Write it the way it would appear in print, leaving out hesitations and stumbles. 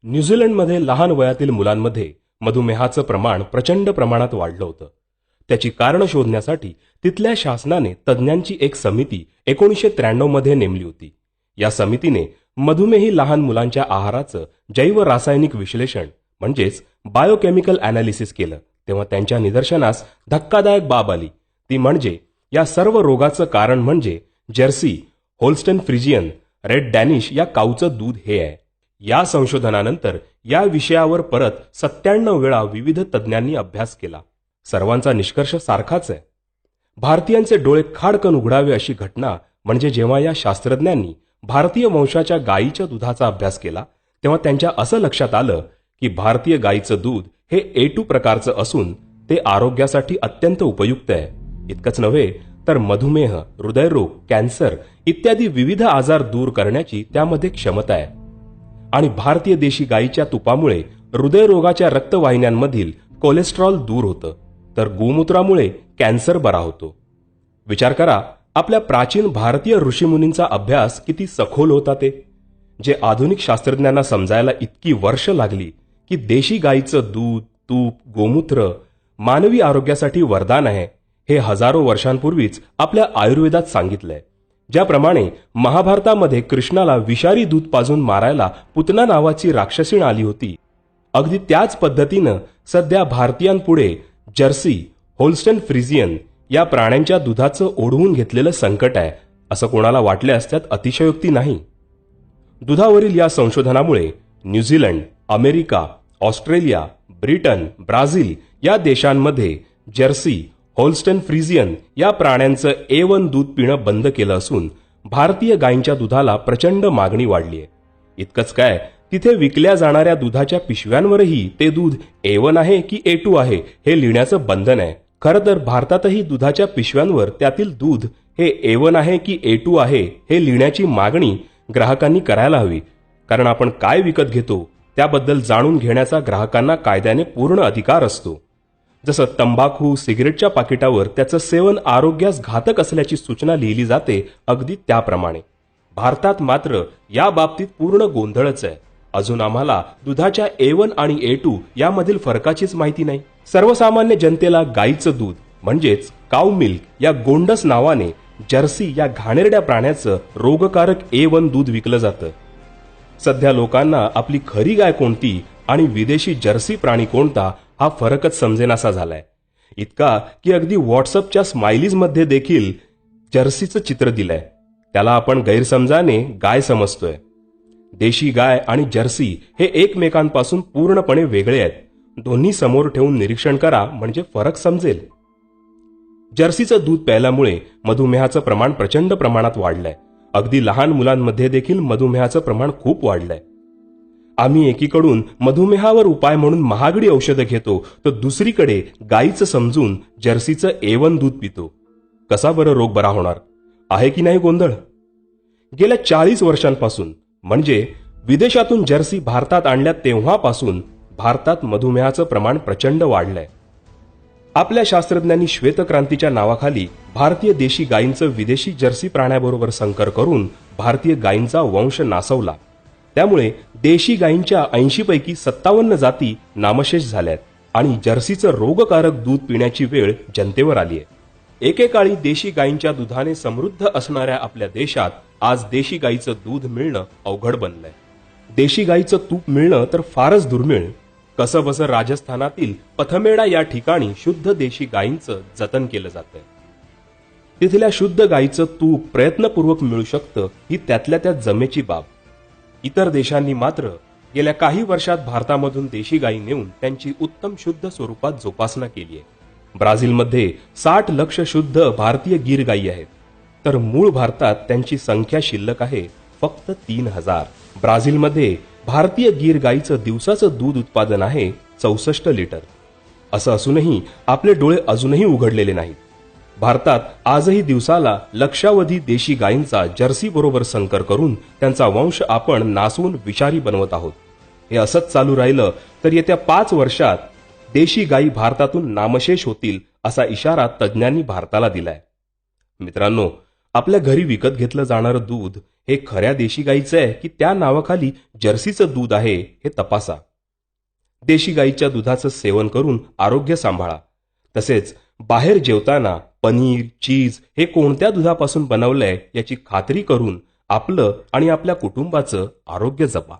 न्यूझीलंडमध्ये लहान वयातील मुलांमध्ये मधुमेहाचं प्रमाण प्रचंड प्रमाणात वाढलं होतं. त्याची कारणं शोधण्यासाठी तिथल्या शासनाने तज्ज्ञांची एक समिती 1993 मध्ये नेमली होती. या समितीने मधुमेही लहान मुलांच्या आहाराचं जैव रासायनिक विश्लेषण म्हणजेच बायोकेमिकल ॲनालिसिस केलं. तेव्हा त्यांच्या निदर्शनास धक्कादायक बाब आली. ती म्हणजे या सर्व रोगाचं कारण म्हणजे Jersey, Holstein Friesian, red Danish या काऊचं दूध हे आहे. या संशोधनानंतर या विषयावर परत 97 वेळा विविध तज्ज्ञांनी अभ्यास केला. सर्वांचा निष्कर्ष सारखाच आहे. भारतीयांचे डोळे खाडकन उघडावे अशी घटना म्हणजे जेव्हा या शास्त्रज्ञांनी भारतीय वंशाच्या गायीच्या दुधाचा अभ्यास केला तेव्हा त्यांच्या असं लक्षात आलं की भारतीय गायीचं दूध हे A2 प्रकारचं असून ते आरोग्यासाठी अत्यंत उपयुक्त आहे. इतकंच नव्हे तर मधुमेह, हृदयरोग, कॅन्सर इत्यादी विविध आजार दूर करण्याची त्यामध्ये क्षमता आहे. आणि भारतीय देशी गायीच्या तुपामुळे हृदयरोगाच्या रक्तवाहिन्यांमधील कोलेस्ट्रॉल दूर होतं, तर गोमूत्रामुळे कॅन्सर बरा होतो. विचार करा, आपल्या प्राचीन भारतीय ऋषीमुनींचा अभ्यास किती सखोल होता ते, जे आधुनिक शास्त्रज्ञांना समजायला इतकी वर्ष लागली की देशी गायीचं दूध, तूप, गोमूत्र मानवी आरोग्यासाठी वरदान आहे हे हजारो वर्षांपूर्वीच आपल्या आयुर्वेदात सांगितलंय. ज्याप्रमाणे महाभारतामध्ये कृष्णाला विषारी दूध पाजून मारायला पुतना नावाची राक्षसीण आली होती, अगदी त्याच पद्धतीनं सध्या भारतीयांपुढे जर्सी, होल्स्टन फ्रिजियन या प्राण्यांच्या दुधाचं ओढवून घेतलेलं संकट आहे असं कोणाला वाटल्यास त्यात अतिशयोक्ती नाही. दुधावरील या संशोधनामुळे New Zealand, America, Australia, Britain, Brazil या देशांमध्ये जर्सी, होल्स्टन फ्रिजियन या प्राण्यांचं A1 दूध पिणं बंद केलं असून भारतीय गायींच्या दुधाला प्रचंड मागणी वाढली आहे. इतकंच काय, तिथे विकल्या जाणाऱ्या दुधाच्या पिशव्यांवरही ते दूध A1 आहे की A2 आहे हे लिहिण्याचं बंधन आहे. खरं तर भारतातही दुधाच्या पिशव्यांवर त्यातील दूध हे A1 आहे की A2 आहे हे लिहिण्याची मागणी ग्राहकांनी करायला हवी. कारण आपण काय विकत घेतो त्याबद्दल जाणून घेण्याचा ग्राहकांना कायद्याने पूर्ण अधिकार असतो. जसं तंबाखू, सिगरेटच्या पाकिटावर त्याचं सेवन आरोग्यास घातक असल्याची सूचना लिहिली जाते, अगदी त्याप्रमाणे भारतात मात्र या बाबतीत पूर्ण गोंधळच आहे. अजून आम्हाला दुधाच्या A1 आणि A2 यामधील फरकाचीच माहिती नाही. सर्वसामान्य जनतेला गाईचं दूध म्हणजेच काऊ मिल्क या गोंडस नावाने जर्सी या घाणेरड्या प्राण्याचं रोगकारक A1 दूध विकलं जातं. सध्या लोकांना आपली खरी गाय कोणती आणि विदेशी जर्सी प्राणी कोणता हा फरकच समजेनासा झालाय. इतका की अगदी व्हॉट्सअपच्या स्माइलीजमध्ये देखील जर्सीचं चित्र दिलंय. त्याला आपण गैरसमजाने गाय समजतोय. देशी गाय आणि जर्सी हे एकमेकांपासून पूर्णपणे वेगळे आहेत. दोन्ही समोर ठेवून निरीक्षण करा म्हणजे फरक समजेल. जर्सीचं दूध प्यायल्यामुळे मधुमेहाचं प्रमाण प्रचंड प्रमाणात वाढलंय. अगदी लहान मुलांमध्ये देखील मधुमेहाचं प्रमाण खूप वाढलंय. आम्ही एकीकडून मधुमेहावर उपाय म्हणून महागडी औषधं घेतो, तर दुसरीकडे गायीचं समजून जर्सीचं A1 दूध पितो. कसा बरं रोग बरा होणार? आहे की नाही गोंधळ? गेल्या 40 वर्षांपासून म्हणजे विदेशातून जर्सी भारतात आणल्या तेव्हापासून भारतात मधुमेहाचं प्रमाण प्रचंड वाढलंय. आपल्या शास्त्रज्ञांनी श्वेतक्रांतीच्या नावाखाली भारतीय देशी गायींचं विदेशी जर्सी प्राण्याबरोबर संकर करून भारतीय गायींचा वंश नासवला. त्यामुळे देशी गायींच्या 80 पैकी 57 जाती नामशेष झाल्यात आणि जर्सीचं रोगकारक दूध पिण्याची वेळ जनतेवर आली आहे. एकेकाळी देशी गायींच्या दुधाने समृद्ध असणाऱ्या आपल्या देशात आज देशी गायीचं दूध मिळणं अवघड बनलंय. देशी गायीचं तूप मिळणं तर फारच दुर्मिळ. कसंबसं राजस्थानातील पथमेडा या ठिकाणी शुद्ध देशी गायींचं जतन केलं जातंय. तिथल्या शुद्ध गायीचं तूप प्रयत्नपूर्वक मिळू शकतं ही त्यातल्या त्यात जमेची बाब. इतर देशांनी मात्र गेल्या काही वर्षात भारतामधून देशी गायी नेऊन त्यांची उत्तम शुद्ध स्वरूपात जोपासना केली आहे. ब्राझीलमध्ये 60 लक्ष शुद्ध भारतीय गीर गायी आहेत, तर मूळ भारतात त्यांची संख्या शिल्लक आहे फक्त 3000. ब्राझीलमध्ये भारतीय गीर गायीचं दिवसाचं दूध उत्पादन आहे 64 लिटर. असं असूनही आपले डोळे अजूनही उघडलेले नाहीत. भारतात आजही दिवसाला लक्षावधी देशी गायींचा जर्सी बरोबर संकर करून त्यांचा वंश आपण नासवून विषारी बनवत आहोत. हे असंच चालू राहिलं तर येत्या 5 वर्षात देशी गायी भारतातून नामशेष होतील असा इशारा तज्ज्ञांनी भारताला दिलाय. मित्रांनो, आपल्या घरी विकत घेतलं जाणारं दूध हे खऱ्या देशी गाईचं आहे की त्या नावाखाली जर्सीचं दूध आहे हे तपासा. देशी गाईच्या दुधाचं सेवन करून आरोग्य सांभाळा. तसेच बाहेर जेवताना पनीर, चीज हे कोणत्या दुधापासून बनवलंय याची खात्री करून आपलं आणि आपल्या कुटुंबाचं आरोग्य जपा.